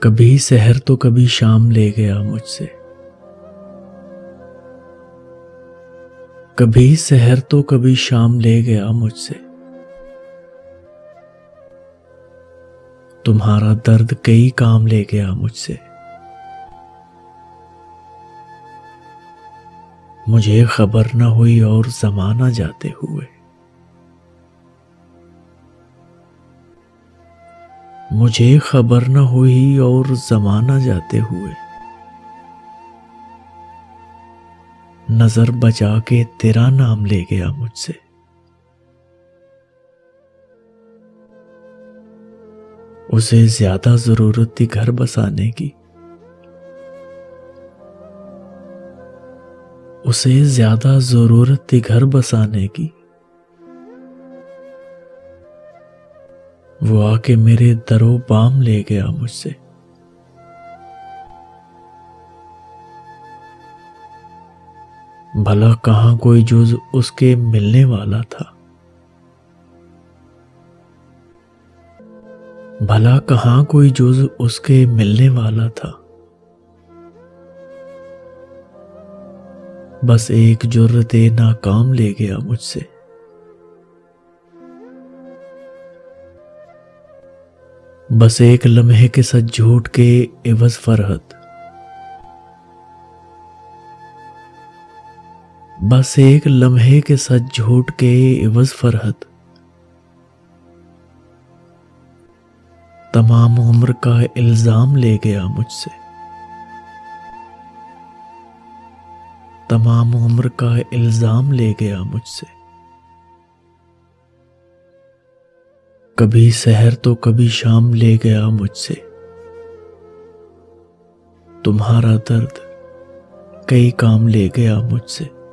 कभी सहर तो कभी शाम ले गया मुझसे। कभी सहर तो कभी शाम ले गया मुझसे। तुम्हारा दर्द कई काम ले गया मुझसे। मुझे खबर न हुई और जमाना जाते हुए। मुझे खबर न हुई और जमाना जाते हुए। नजर बचा के तेरा नाम ले गया मुझसे। उसे ज्यादा जरूरत थी घर बसाने की। उसे ज्यादा जरूरत थी घर बसाने की। वो आके मेरे दरो बाम ले गया मुझसे। भला कहाँ कोई जुज उसके मिलने वाला था। भला कहाँ कोई जुज उसके मिलने वाला था। बस एक जुर्रते नाकाम ले गया मुझसे। बस एक लम्हे के साथ झूठ के एवज फरहत। बस एक लम्हे के साथ झूठ के एवज फरहत। तमाम उम्र का इल्जाम ले गया मुझसे। तमाम उम्र का इल्जाम ले गया मुझसे। कभी सहर तो कभी शाम ले गया मुझसे। तुम्हारा दर्द कई काम ले गया मुझसे।